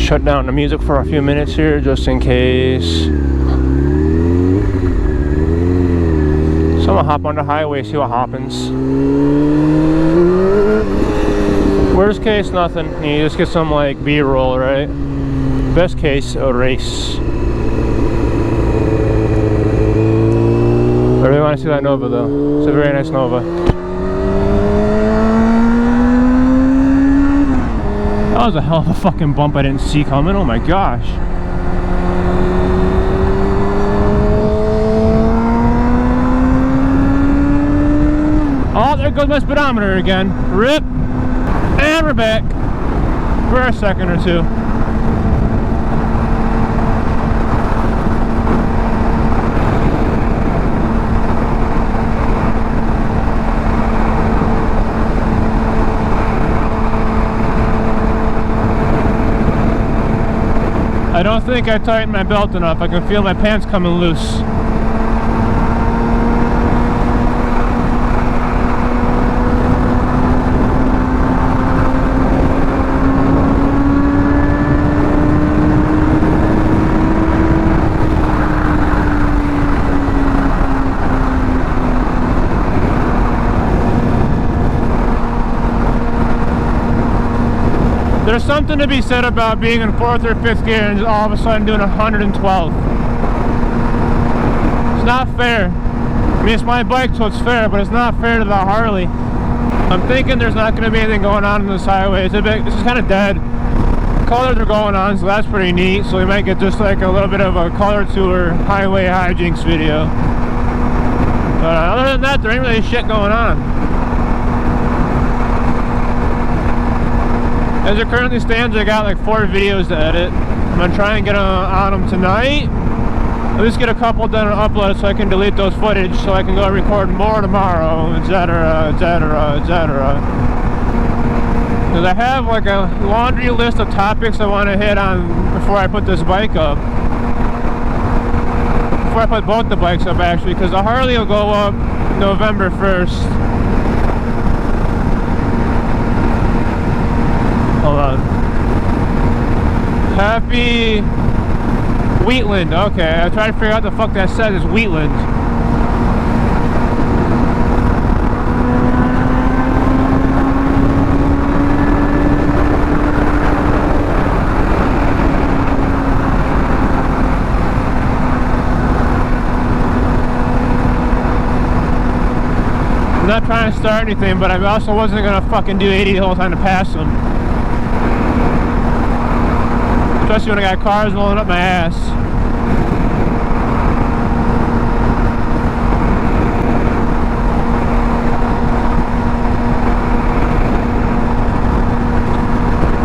shut down the music for a few minutes here just in case someone hop on the highway, see what happens. Worst case, nothing. You just get some like B-roll, right? Best case, a race. I really want to see that Nova though. It's a very nice Nova. That was a hell of a fucking bump I didn't see coming. Oh my gosh. Oh, there goes my speedometer again. RIP. And we're back for a second or two. I don't think I tightened my belt enough. I can feel my pants coming loose. There's something to be said about being in 4th or 5th gear and just all of a sudden doing 112. It's not fair. I mean, it's my bike, so it's fair, but it's not fair to the Harley. I'm thinking there's not going to be anything going on this highway. It's just kind of dead. Colors are going on, so that's pretty neat. So we might get just like a little bit of a color tour highway hijinks video. But other than that, there ain't really shit going on. As it currently stands, I got like 4 videos to edit. I'm gonna try and get on them tonight. At least get a couple done and uploaded so I can delete those footage so I can go record more tomorrow, etc, etc, etc. Because I have like a laundry list of topics I want to hit on before I put this bike up. Before I put both the bikes up actually, because the Harley will go up November 1st. Hold on. Happy Wheatland. Okay, I tried to figure out what the fuck that says. It's Wheatland. I'm not trying to start anything, but I also wasn't gonna fucking do 80 the whole time to pass them. Especially when I got cars rolling up my ass.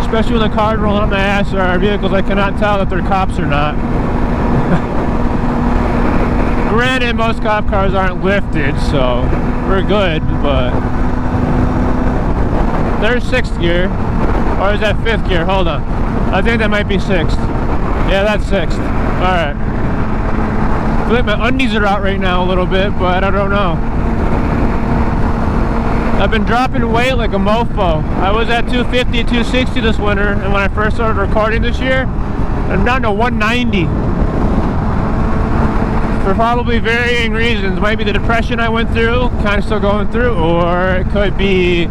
Especially when the cars rolling up my ass are vehicles I cannot tell if they're cops or not. Granted, most cop cars aren't lifted, so we're good, but there's 6th gear. Or is that 5th gear? Hold on. I think that might be 6th. Yeah, that's 6th. Alright. I feel like my undies are out right now a little bit, but I don't know. I've been dropping weight like a mofo. I was at 250, 260 this winter, and when I first started recording this year, I'm down to 190. For probably varying reasons. Might be the depression I went through, kind of still going through, or it could be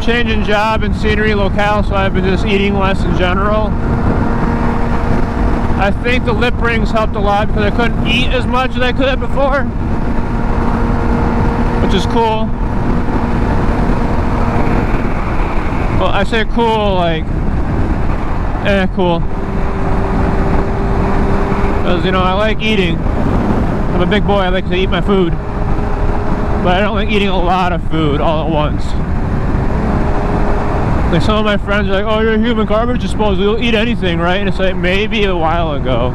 changing job and scenery locale, so I've been just eating less in general. I think the lip rings helped a lot because I couldn't eat as much as I could before, which is cool. Well, I say cool like cool, because you know I like eating. I'm a big boy, I like to eat my food, but I don't like eating a lot of food all at once. Like some of my friends are like, oh, you're a human garbage disposal, you'll eat anything, right? And it's like, maybe a while ago.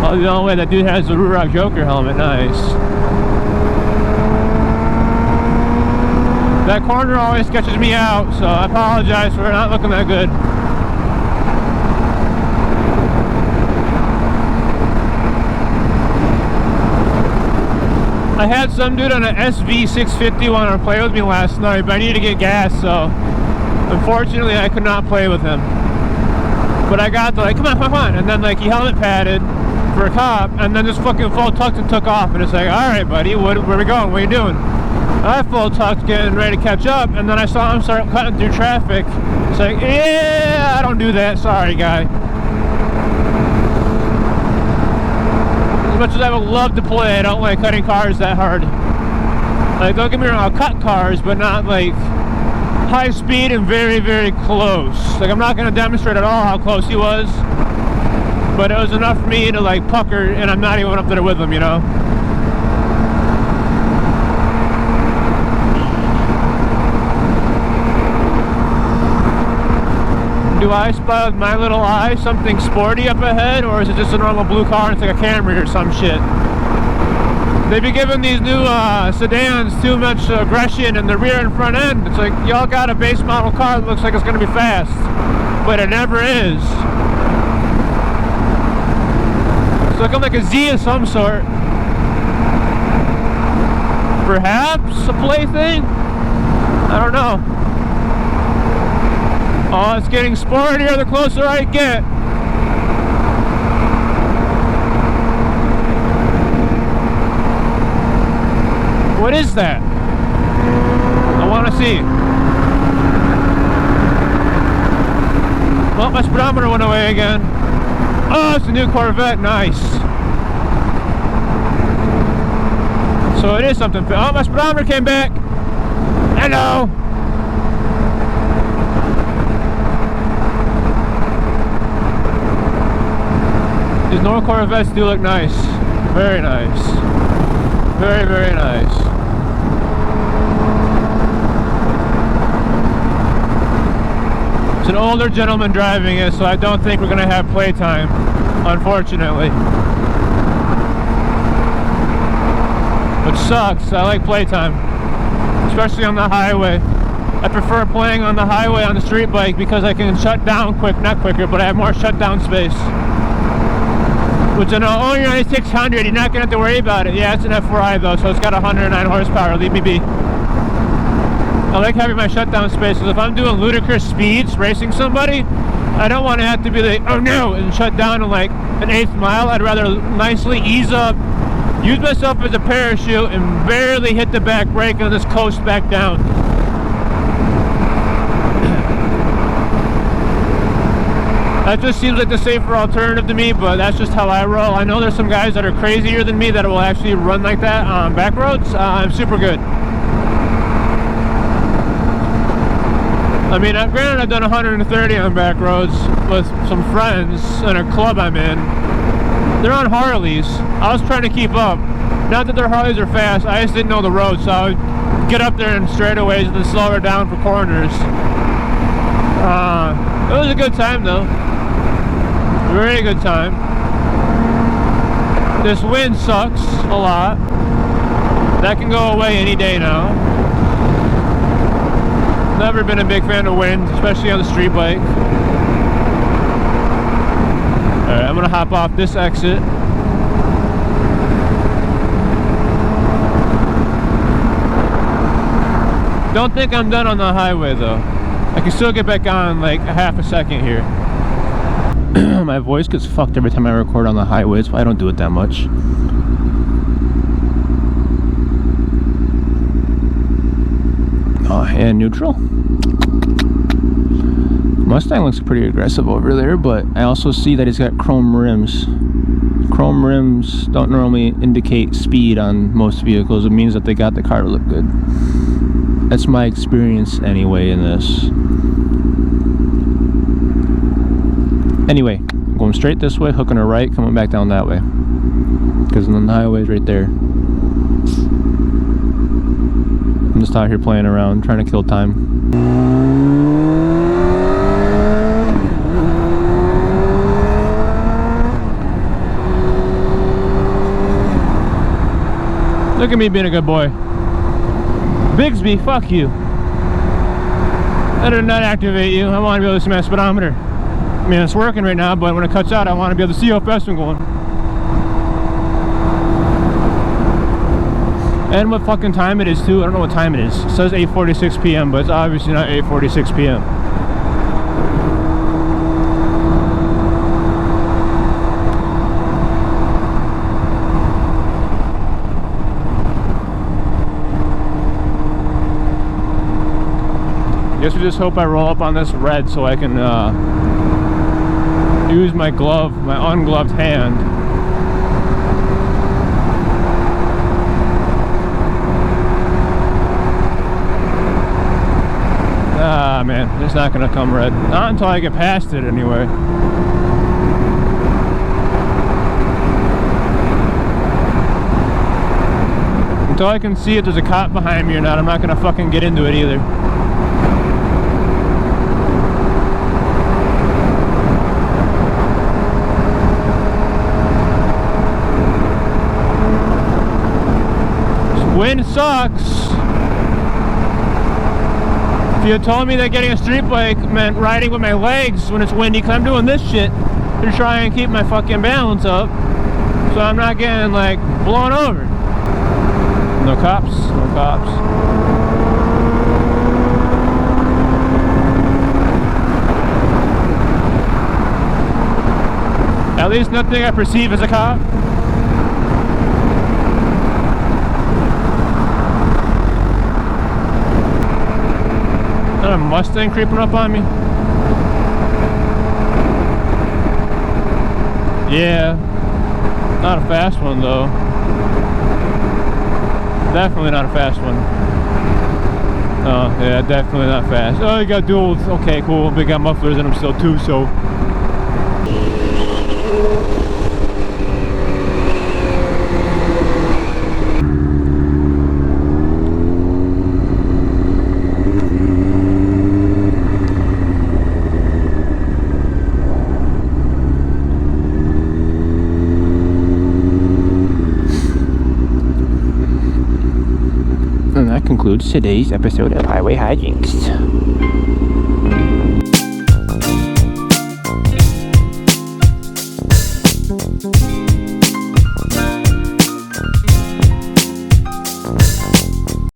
Oh, the only way that dude has the Rurok Joker helmet, nice. That corner always sketches me out, so I apologize for not looking that good. I had some dude on an SV650 want to play with me last night, but I needed to get gas, so unfortunately I could not play with him. But I got the like, come on, come on, and then like he helmet padded for a cop, and then just fucking full tucked and took off, and it's like, all right, buddy, where are we going? What are you doing? I full tucked, getting ready to catch up, and then I saw him start cutting through traffic. It's like, yeah, I don't do that. Sorry, guy. As much as I would love to play, I don't like cutting cars that hard. Like, don't get me wrong, I'll cut cars, but not like high speed and very, very close. Like, I'm not going to demonstrate at all how close he was, but it was enough for me to like pucker, and I'm not even up there with him, you know. Do I spy with my little eye something sporty up ahead, or is it just a normal blue car and it's like a Camry or some shit? They be giving these new sedans too much aggression in the rear and front end. It's like, y'all got a base model car that looks like it's going to be fast, but it never is. It's looking like a Z of some sort. Perhaps a plaything? I don't know. Oh, it's getting sportier the closer I get. What is that? I want to see. Well, my speedometer went away again. Oh, it's a new Corvette. Nice. So it is something. Oh, my speedometer came back. Hello. These newer Corvettes do look nice. Very nice. Very, very nice. It's an older gentleman driving it, so I don't think we're going to have playtime, unfortunately. Which sucks. I like playtime, especially on the highway. I prefer playing on the highway on the street bike because I can shut down quick, not quicker, but I have more shutdown space. Which I know, oh, you're 9600, you're not going to have to worry about it. Yeah, it's an F4i though, so it's got 109 horsepower, leave me be. I like having my shutdown space, because if I'm doing ludicrous speeds, racing somebody, I don't want to have to be like, oh no, and shut down in like an 1/8 mile. I'd rather nicely ease up, use myself as a parachute, and barely hit the back brake and just coast back down. That just seems like the safer alternative to me, but that's just how I roll. I know there's some guys that are crazier than me that will actually run like that on back roads. I'm super good. I mean, granted, I've done 130 on back roads with some friends in a club I'm in. They're on Harleys. I was trying to keep up. Not that their Harleys are fast, I just didn't know the road, so I would get up there in straightaways and then slow her down for corners. It was a good time though. Very good time. This wind sucks a lot. That can go away any day now. Never been a big fan of wind, especially on the street bike. Alright, I'm gonna hop off this exit. Don't think I'm done on the highway though. I can still get back on like a half a second here. My voice gets fucked every time I record on the highways, but I don't do it that much. Oh, and neutral. Mustang looks pretty aggressive over there, but I also see that he's got chrome rims. Chrome rims don't normally indicate speed on most vehicles. It means that they got the car to look good. That's my experience anyway in this. Anyway, I'm going straight this way, hooking a right, coming back down that way. Because then the highway is right there. I'm just out here playing around, trying to kill time. Look at me being a good boy. Bigsby, fuck you. That did not activate you. I want to be able to see my speedometer. I mean, it's working right now, but when it cuts out, I want to be able to see how fast I'm going. And what fucking time it is, too. I don't know what time it is. It says 8:46 p.m., but it's obviously not 8:46 p.m. guess we just hope I roll up on this red so I can use my glove, my ungloved hand. Ah, man, it's not gonna come red. Not until I get past it, anyway. Until I can see if there's a cop behind me or not, I'm not gonna fucking get into it either. This wind sucks. If you had told me that getting a street bike meant riding with my legs when it's windy, because I'm doing this shit to try and keep my fucking balance up, so I'm not getting like blown over. No cops, no cops. At least nothing I perceive as a cop. Is that a Mustang creeping up on me? Yeah. Not a fast one though. Definitely not a fast one. Oh, yeah, definitely not fast. Oh, you got duals. Okay, cool. They got mufflers in them still too, so. And that concludes today's episode of Highway Hijinks.